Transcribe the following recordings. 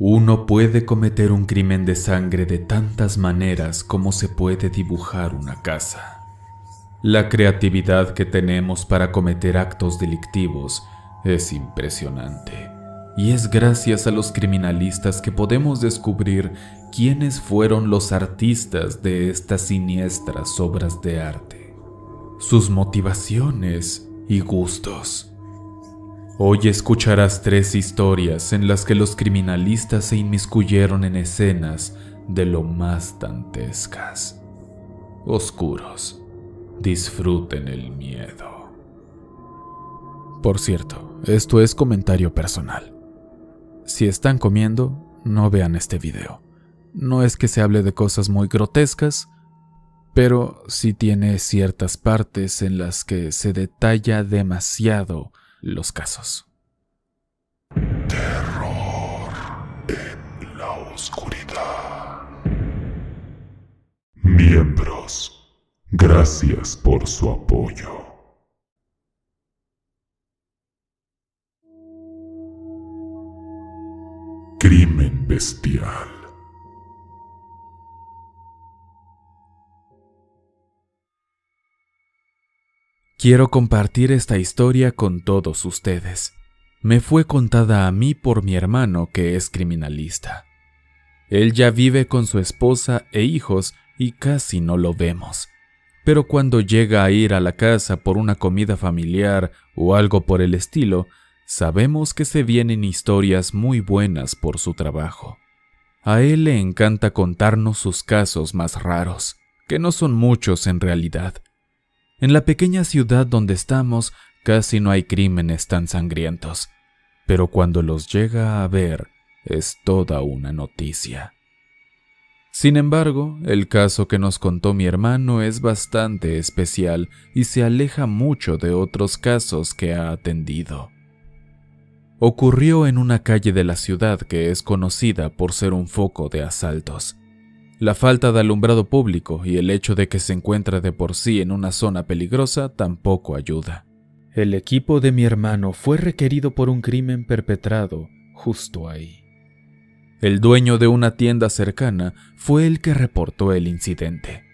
Uno puede cometer un crimen de sangre de tantas maneras como se puede dibujar una casa. La creatividad que tenemos para cometer actos delictivos es impresionante, y es gracias a los criminalistas que podemos descubrir quiénes fueron los artistas de estas siniestras obras de arte, sus motivaciones y gustos. Hoy escucharás 3 historias en las que los criminalistas se inmiscuyeron en escenas de lo más dantescas, oscuros. Disfruten el miedo. Por cierto, esto es comentario personal. Si están comiendo, no vean este video. No es que se hable de cosas muy grotescas, pero sí tiene ciertas partes en las que se detalla demasiado los casos. Terror en la oscuridad. Miembros, gracias por su apoyo. Crimen bestial. Quiero compartir esta historia con todos ustedes. Me fue contada a mí por mi hermano, que es criminalista. Él ya vive con su esposa e hijos y casi no lo vemos. Pero cuando llega a ir a la casa por una comida familiar o algo por el estilo, sabemos que se vienen historias muy buenas por su trabajo. A él le encanta contarnos sus casos más raros, que no son muchos en realidad. En la pequeña ciudad donde estamos, casi no hay crímenes tan sangrientos, pero cuando los llega a ver, es toda una noticia. Sin embargo, el caso que nos contó mi hermano es bastante especial y se aleja mucho de otros casos que ha atendido. Ocurrió en una calle de la ciudad que es conocida por ser un foco de asaltos. La falta de alumbrado público y el hecho de que se encuentra de por sí en una zona peligrosa tampoco ayuda. El equipo de mi hermano fue requerido por un crimen perpetrado justo ahí. El dueño de una tienda cercana fue el que reportó el incidente.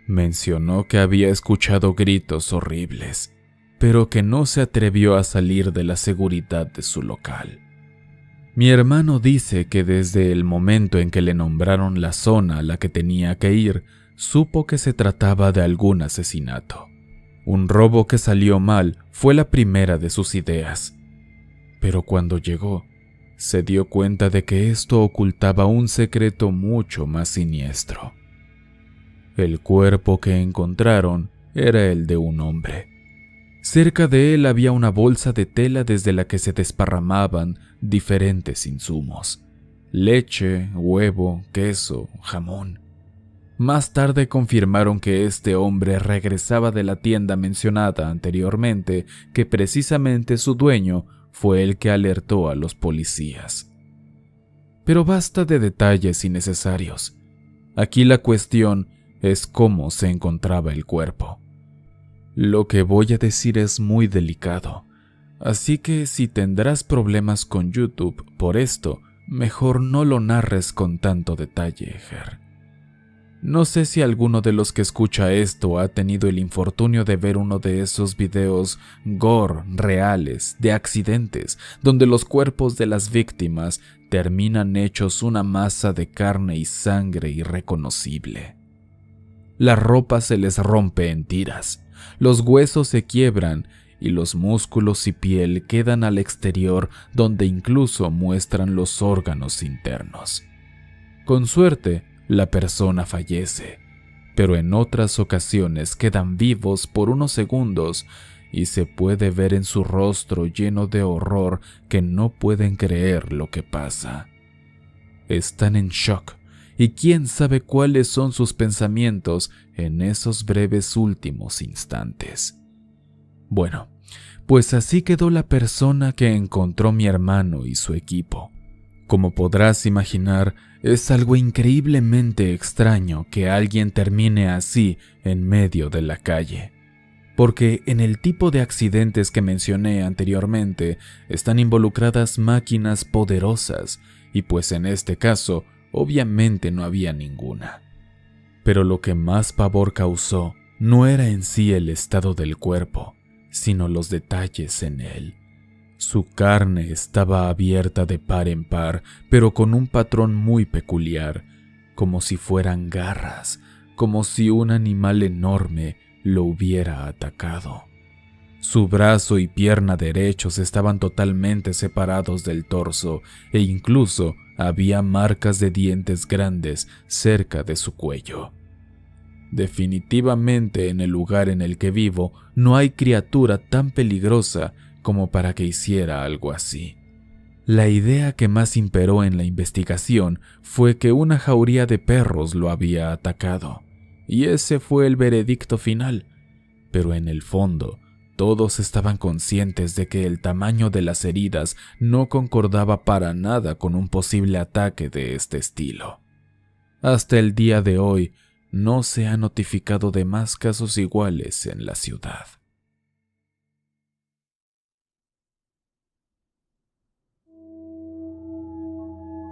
Mencionó que había escuchado gritos horribles, pero que no se atrevió a salir de la seguridad de su local. Mi hermano dice que desde el momento en que le nombraron la zona a la que tenía que ir, supo que se trataba de algún asesinato. Un robo que salió mal fue la primera de sus ideas. Pero cuando llegó, se dio cuenta de que esto ocultaba un secreto mucho más siniestro. El cuerpo que encontraron era el de un hombre. Cerca de él había una bolsa de tela desde la que se desparramaban diferentes insumos: leche, huevo, queso, jamón. Más tarde confirmaron que este hombre regresaba de la tienda mencionada anteriormente, que precisamente su dueño fue el que alertó a los policías. Pero basta de detalles innecesarios. Aquí la cuestión es cómo se encontraba el cuerpo. Lo que voy a decir es muy delicado, así que si tendrás problemas con YouTube por esto, mejor no lo narres con tanto detalle, Ger. No sé si alguno de los que escucha esto ha tenido el infortunio de ver uno de esos videos gore reales de accidentes, donde los cuerpos de las víctimas terminan hechos una masa de carne y sangre irreconocible. La ropa se les rompe en tiras, los huesos se quiebran y los músculos y piel quedan al exterior, donde incluso muestran los órganos internos. Con suerte, la persona fallece, pero en otras ocasiones quedan vivos por unos segundos y se puede ver en su rostro lleno de horror que no pueden creer lo que pasa. Están en shock. Y quién sabe cuáles son sus pensamientos en esos breves últimos instantes. Bueno, pues así quedó la persona que encontró mi hermano y su equipo. Como podrás imaginar, es algo increíblemente extraño que alguien termine así en medio de la calle. Porque en el tipo de accidentes que mencioné anteriormente están involucradas máquinas poderosas y pues en este caso obviamente no había ninguna. Pero lo que más pavor causó no era en sí el estado del cuerpo, sino los detalles en él. Su carne estaba abierta de par en par, pero con un patrón muy peculiar, como si fueran garras, como si un animal enorme lo hubiera atacado. Su brazo y pierna derechos estaban totalmente separados del torso e incluso había marcas de dientes grandes cerca de su cuello. Definitivamente en el lugar en el que vivo no hay criatura tan peligrosa como para que hiciera algo así. La idea que más imperó en la investigación fue que una jauría de perros lo había atacado, y ese fue el veredicto final, pero en el fondo todos estaban conscientes de que el tamaño de las heridas no concordaba para nada con un posible ataque de este estilo. Hasta el día de hoy no se ha notificado de más casos iguales en la ciudad.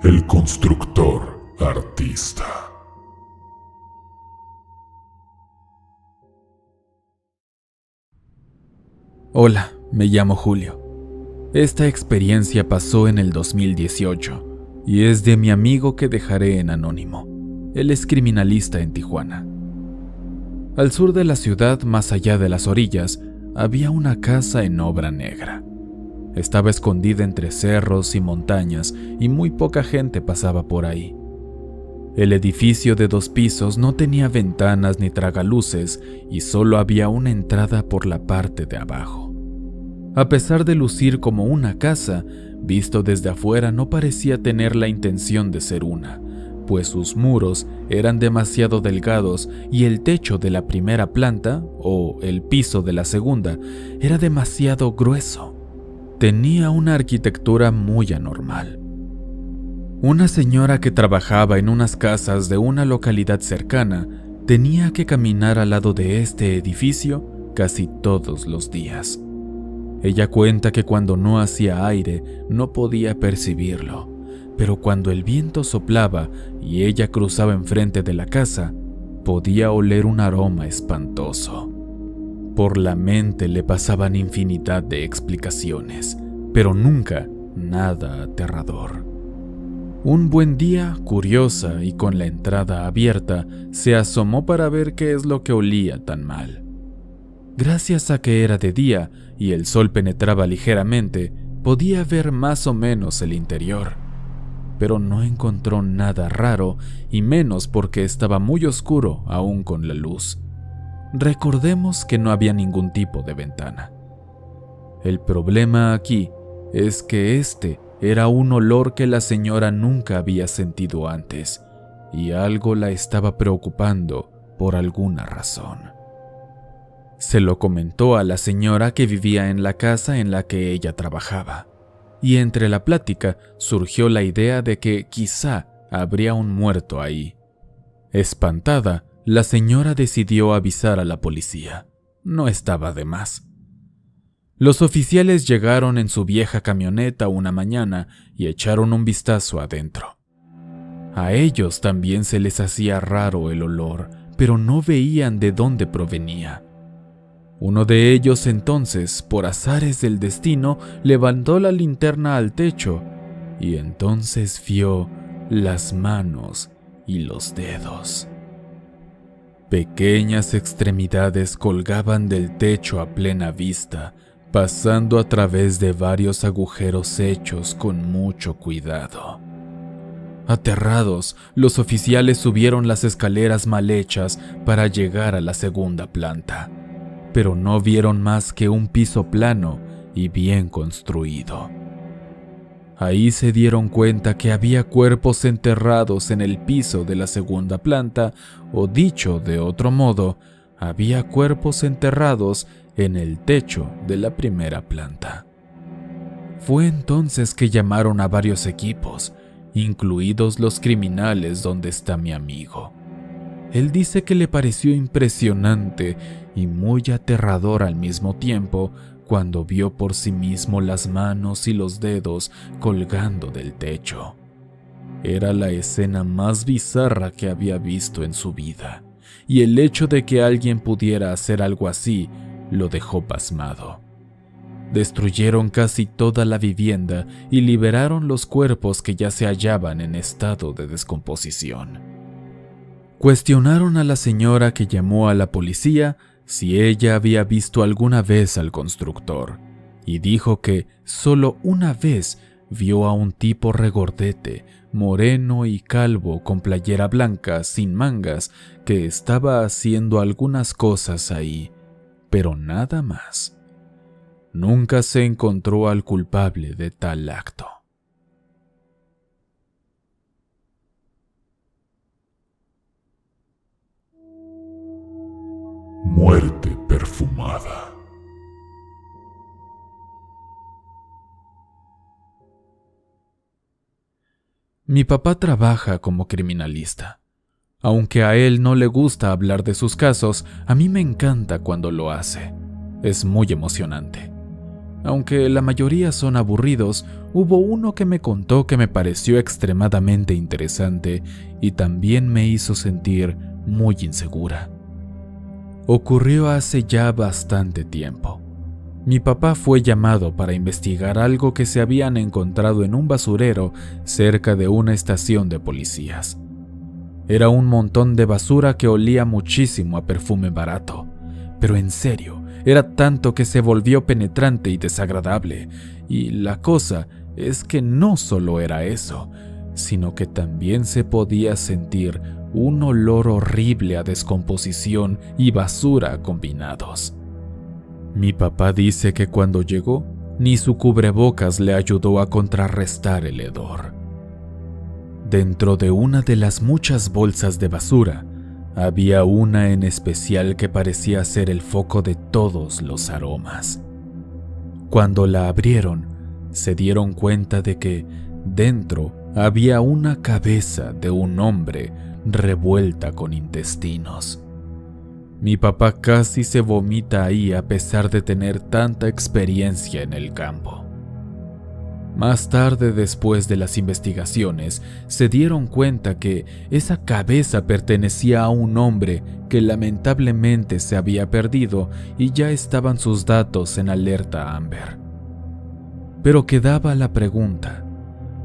El constructor artista. Hola, me llamo Julio. Esta experiencia pasó en el 2018 y es de mi amigo que dejaré en anónimo. Él es criminalista en Tijuana. Al sur de la ciudad, más allá de las orillas, había una casa en obra negra. Estaba escondida entre cerros y montañas y muy poca gente pasaba por ahí. El edificio de 2 pisos no tenía ventanas ni tragaluces y solo había una entrada por la parte de abajo. A pesar de lucir como una casa, visto desde afuera no parecía tener la intención de ser una, pues sus muros eran demasiado delgados y el techo de la primera planta, o el piso de la segunda, era demasiado grueso. Tenía una arquitectura muy anormal. Una señora que trabajaba en unas casas de una localidad cercana tenía que caminar al lado de este edificio casi todos los días. Ella cuenta que cuando no hacía aire no podía percibirlo, pero cuando el viento soplaba y ella cruzaba enfrente de la casa, podía oler un aroma espantoso. Por la mente le pasaban infinidad de explicaciones, pero nunca nada aterrador. Un buen día, curiosa y con la entrada abierta, se asomó para ver qué es lo que olía tan mal. Gracias a que era de día y el sol penetraba ligeramente, podía ver más o menos el interior, pero no encontró nada raro y menos porque estaba muy oscuro aún con la luz. Recordemos que no había ningún tipo de ventana. El problema aquí es que este era un olor que la señora nunca había sentido antes y algo la estaba preocupando por alguna razón. Se lo comentó a la señora que vivía en la casa en la que ella trabajaba, y entre la plática surgió la idea de que quizá habría un muerto ahí. Espantada, la señora decidió avisar a la policía. No estaba de más. Los oficiales llegaron en su vieja camioneta una mañana y echaron un vistazo adentro. A ellos también se les hacía raro el olor, pero no veían de dónde provenía. Uno de ellos entonces, por azares del destino, levantó la linterna al techo y entonces vio las manos y los dedos. Pequeñas extremidades colgaban del techo a plena vista, pasando a través de varios agujeros hechos con mucho cuidado. Aterrados, los oficiales subieron las escaleras mal hechas para llegar a la segunda planta, pero no vieron más que un piso plano y bien construido. Ahí se dieron cuenta que había cuerpos enterrados en el piso de la segunda planta, o dicho de otro modo, había cuerpos enterrados en el techo de la primera planta. Fue entonces que llamaron a varios equipos, incluidos los criminales donde está mi amigo. Él dice que le pareció impresionante y muy aterrador al mismo tiempo cuando vio por sí mismo las manos y los dedos colgando del techo. Era la escena más bizarra que había visto en su vida, y el hecho de que alguien pudiera hacer algo así lo dejó pasmado. Destruyeron casi toda la vivienda y liberaron los cuerpos que ya se hallaban en estado de descomposición. Cuestionaron a la señora que llamó a la policía si ella había visto alguna vez al constructor, y dijo que solo una vez vio a un tipo regordete, moreno y calvo con playera blanca sin mangas que estaba haciendo algunas cosas ahí, pero nada más. Nunca se encontró al culpable de tal acto. Muerte perfumada. Mi papá trabaja como criminalista. Aunque a él no le gusta hablar de sus casos, a mí me encanta cuando lo hace. Es muy emocionante. Aunque la mayoría son aburridos, hubo uno que me contó que me pareció extremadamente interesante y también me hizo sentir muy insegura. Ocurrió hace ya bastante tiempo. Mi papá fue llamado para investigar algo que se habían encontrado en un basurero cerca de una estación de policías. Era un montón de basura que olía muchísimo a perfume barato, pero en serio, era tanto que se volvió penetrante y desagradable, y la cosa es que no solo era eso, sino que también se podía sentir un olor horrible a descomposición y basura combinados. Mi papá dice que cuando llegó, ni su cubrebocas le ayudó a contrarrestar el hedor. Dentro de una de las muchas bolsas de basura, había una en especial que parecía ser el foco de todos los aromas. Cuando la abrieron, se dieron cuenta de que dentro había una cabeza de un hombre revuelta con intestinos. Mi papá casi se vomita ahí a pesar de tener tanta experiencia en el campo. Más tarde, después de las investigaciones, se dieron cuenta que esa cabeza pertenecía a un hombre que lamentablemente se había perdido y ya estaban sus datos en alerta Amber. Pero quedaba la pregunta,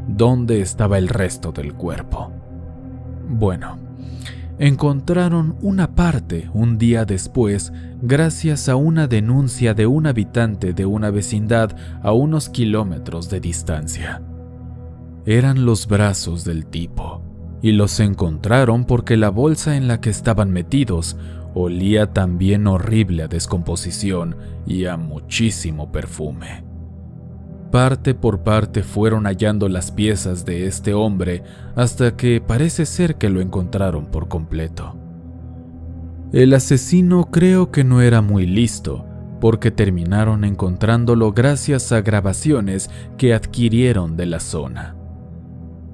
¿dónde estaba el resto del cuerpo? Bueno, encontraron una parte un día después gracias a una denuncia de un habitante de una vecindad a unos kilómetros de distancia. Eran los brazos del tipo, y los encontraron porque la bolsa en la que estaban metidos olía también horrible a descomposición y a muchísimo perfume. Parte por parte fueron hallando las piezas de este hombre hasta que parece ser que lo encontraron por completo. El asesino creo que no era muy listo, porque terminaron encontrándolo gracias a grabaciones que adquirieron de la zona.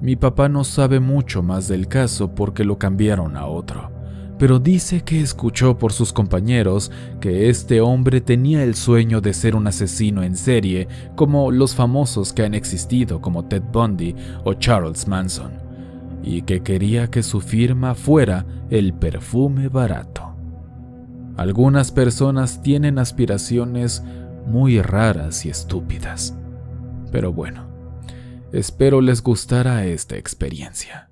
Mi papá no sabe mucho más del caso porque lo cambiaron a otro, pero dice que escuchó por sus compañeros que este hombre tenía el sueño de ser un asesino en serie como los famosos que han existido como Ted Bundy o Charles Manson, y que quería que su firma fuera el perfume barato. Algunas personas tienen aspiraciones muy raras y estúpidas, pero bueno, espero les gustara esta experiencia.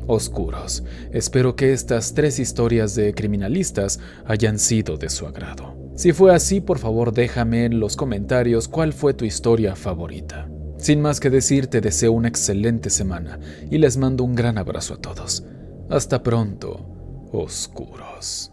Oscuros, espero que estas 3 historias de criminalistas hayan sido de su agrado. Si fue así, por favor déjame en los comentarios cuál fue tu historia favorita. Sin más que decir, te deseo una excelente semana y les mando un gran abrazo a todos. Hasta pronto, oscuros.